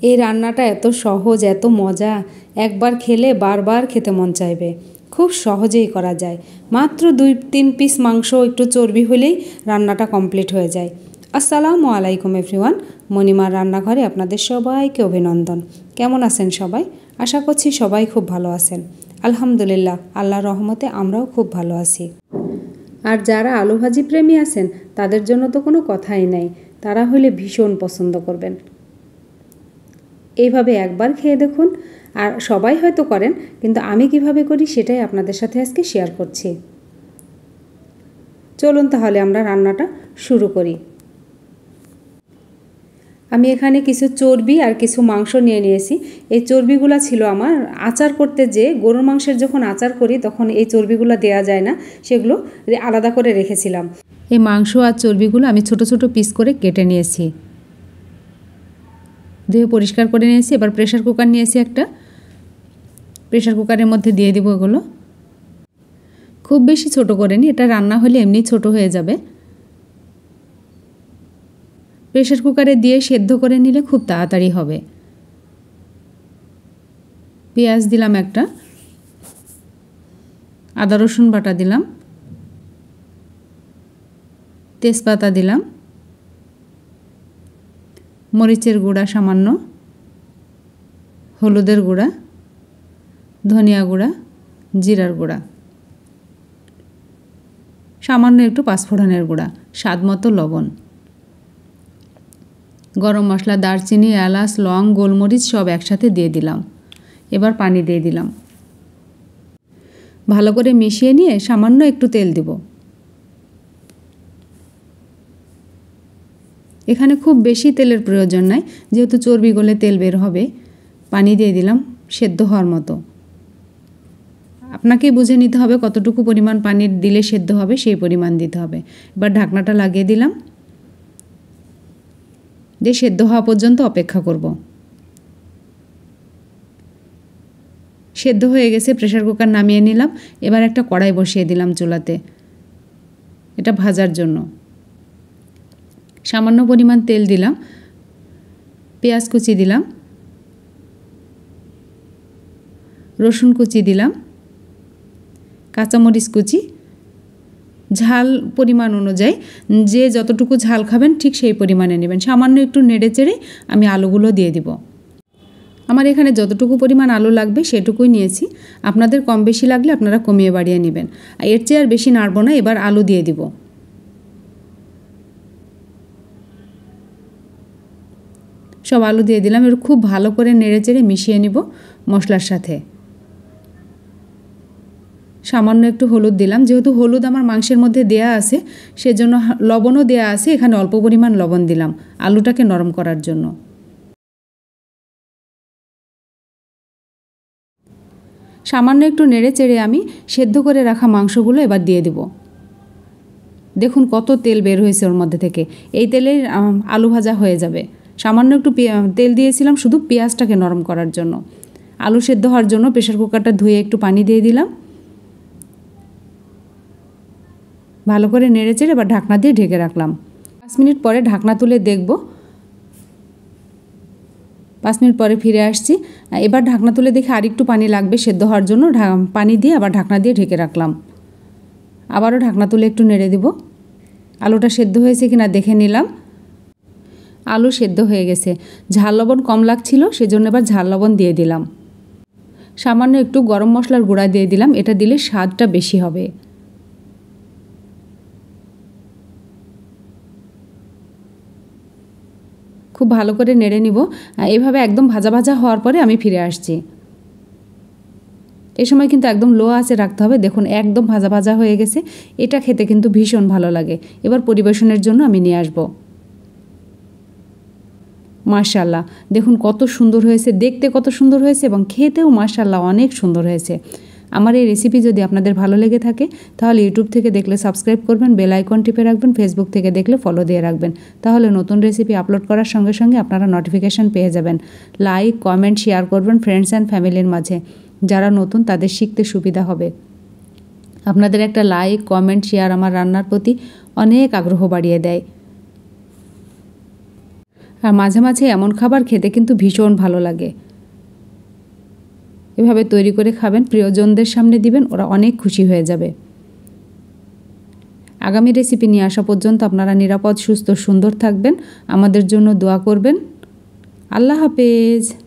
এই রান্নাটা এত সহজ, এত মজা, একবার খেলে বারবার খেতে মন চাইবে। খুব সহজেই করা যায়। মাত্র 2-3 পিস মাংস, একটু চর্বি হলেই রান্নাটা কমপ্লিট হয়ে যায়। আসসালামু আলাইকুম এভরিওয়ান, মণিমার রান্নাঘরে আপনাদের সবাইকে অভিনন্দন। কেমন আছেন সবাই? আশা করছি সবাই খুব ভালো আছেন। আলহামদুলিল্লাহ, আল্লাহর রহমতে আমরাও খুব ভালো আছি। আর যারা আলু ভাজি প্রেমী আছেন তাদের জন্য তো কোনো কথাই নাই, তারা হলে ভীষণ পছন্দ করবেন। এইভাবে একবার খেয়ে দেখুন। আর সবাই হয়তো করেন, কিন্তু আমি কিভাবে করি সেটাই আপনাদের সাথে আজকে শেয়ার করছি। চলুন তাহলে আমরা রান্নাটা শুরু করি। আমি এখানে কিছু চর্বি আর কিছু মাংস নিয়ে নিয়েছি। এই চর্বিগুলো ছিল আমার আচার করতে, যে গরুর মাংসের যখন আচার করি তখন এই চর্বিগুলো দেওয়া যায় না, সেগুলো আলাদা করে রেখেছিলাম। এই মাংস আর চর্বিগুলো আমি ছোট ছোট পিস করে কেটে নিয়েছি, ধুয়ে পরিষ্কার করে নিয়েছি। এবার প্রেশার কুকার নিয়েছি একটা, প্রেশার কুকারের মধ্যে দিয়ে দিব এগুলো। খুব বেশি ছোট করে নি, এটা রান্না হলে এমনি ছোট হয়ে যাবে। প্রেশার কুকারে দিয়ে সেদ্ধ করে নিলে খুব তাড়াতাড়ি হবে। পেঁয়াজ দিলাম একটা, আদা রসুন বাটা দিলাম, তেজপাতা দিলাম, মরিচের গুঁড়া সামান্য, হলুদের গুঁড়া, ধনিয়া গুঁড়া, জিরার গুঁড়া, সামান্য একটু পাঁচফোড়নের গুঁড়া, স্বাদ মতো লবণ, গরম মশলা, দারচিনি, এলাচ, লং, গোলমরিচ সব একসাথে দিয়ে দিলাম। এবার পানি দিয়ে দিলাম। ভালো করে মিশিয়ে নিয়ে সামান্য একটু তেল দিব। এখানে খুব বেশি তেলের প্রয়োজন নাই, যেহেতু চর্বি গলে তেল বের হবে। পানি দিয়ে দিলাম সেদ্ধ হওয়ার মতো। আপনাকেই বুঝে নিতে হবে কতটুকু পরিমাণ পানি দিলে সেদ্ধ হবে, সেই পরিমাণ দিতে হবে। এবার ঢাকনাটা লাগিয়ে দিলাম, দিয়ে সেদ্ধ হওয়া পর্যন্ত অপেক্ষা করব। সেদ্ধ হয়ে গেছে, প্রেশার কুকার নামিয়ে নিলাম। এবার একটা কড়াই বসিয়ে দিলাম চুলাতে, এটা ভাজার জন্য। সামান্য পরিমাণ তেল দিলাম, পেঁয়াজ কুচি দিলাম, রসুন কুচি দিলাম, কাঁচামরিচ কুচি, ঝাল পরিমাণ অনুযায়ী যে যতটুকু ঝাল খাবেন ঠিক সেই পরিমাণে নেবেন। সামান্য একটু নেড়ে চেড়ে আমি আলুগুলো দিয়ে দিব। আমার এখানে যতটুকু পরিমাণ আলু লাগবে সেটুকুই নিয়েছি। আপনাদের কম বেশি লাগলে আপনারা কমিয়ে বাড়িয়ে নেবেন। এর চেয়ে আর বেশি নাড়ব না। এবার আলু দিয়ে দিব। সব আলু দিয়ে দিলাম। এবার খুব ভালো করে নেড়ে চেড়ে মিশিয়ে নিব মশলার সাথে। সামান্য একটু হলুদ দিলাম, যেহেতু হলুদ আমার মাংসের মধ্যে দেয়া আছে সেজন্য, লবণও দেয়া আছে, এখানে অল্প পরিমাণ লবণ দিলাম আলুটাকে নরম করার জন্য। সামান্য একটু নেড়ে চেড়ে আমি সেদ্ধ করে রাখা মাংসগুলো এবার দিয়ে দিব। দেখুন কত তেল বের হয়েছে ওর মধ্যে থেকে। এই তেলেই আলু ভাজা হয়ে যাবে। সামান্য একটু তেল দিয়েছিলাম শুধু পেঁয়াজটাকে নরম করার জন্য। আলু সেদ্ধ হওয়ার জন্য প্রেশার কুকারটা ধুয়ে একটু পানি দিয়ে দিলাম। ভালো করে নেড়ে চেড়ে এবার ঢাকনা দিয়ে ঢেকে রাখলাম। 5 মিনিট পরে ঢাকনা তুলে দেখব। 5 মিনিট পরে ফিরে আসছি। এবার ঢাকনা তুলে দেখে আরেকটু পানি লাগবে সেদ্ধ হওয়ার জন্য। পানি দিয়ে আবার ঢাকনা দিয়ে ঢেকে রাখলাম। আবারও ঢাকনা তুলে একটু নেড়ে দিব। আলুটা সেদ্ধ হয়েছে কিনা দেখে নিলাম। আলু সেদ্ধ হয়ে গেছে। ঝাল লবণ কম লাগছিল, সেজন্য এবার ঝাল লবণ দিয়ে দিলাম। সামান্য একটু গরম মশলার গুঁড়া দিয়ে দিলাম, এটা দিলে স্বাদটা বেশি হবে। খুব ভালো করে নেড়ে নিব। এভাবে একদম ভাজা ভাজা হওয়ার পরে আমি ফিরে আসছি। এই সময় কিন্তু একদম লো আঁচে রাখতে হবে। দেখুন একদম ভাজা ভাজা হয়ে গেছে। এটা খেতে কিন্তু ভীষণ ভালো লাগে। এবার পরিবেশনের জন্য আমি নিয়ে আসব। মাশাআল্লাহ, দেখুন কত সুন্দর হয়েছে, দেখতে কত সুন্দর হয়েছে এবং খেতেও মাশাআল্লাহ অনেক সুন্দর হয়েছে। আমার এই রেসিপি যদি আপনাদের ভালো লেগে থাকে তাহলে ইউটিউব থেকে দেখলে সাবস্ক্রাইব করবেন, বেল আইকন টিপে রাখবেন, ফেসবুক থেকে দেখলে ফলো দিয়ে রাখবেন। তাহলে নতুন রেসিপি আপলোড করার সঙ্গে সঙ্গে আপনারা নোটিফিকেশান পেয়ে যাবেন। লাইক, কমেন্ট, শেয়ার করবেন ফ্রেন্ডস অ্যান্ড ফ্যামিলির মাঝে। যারা নতুন তাদের শিখতে সুবিধা হবে। আপনাদের একটা লাইক, কমেন্ট, শেয়ার আমার রান্নার প্রতি অনেক আগ্রহ বাড়িয়ে দেয়। আর মাঝে মাঝে এমন খাবার খেতে কিন্তু ভীষণ ভালো লাগে। এভাবে তৈরি করে খাবেন, প্রিয়জনদের সামনে দিবেন, ওরা অনেক খুশি হয়ে যাবে। আগামী রেসিপি নিয়ে আসা পর্যন্ত আপনারা নিরাপদ, সুস্থ, সুন্দর থাকবেন। আমাদের জন্য দোয়া করবেন। আল্লাহ হাফেজ।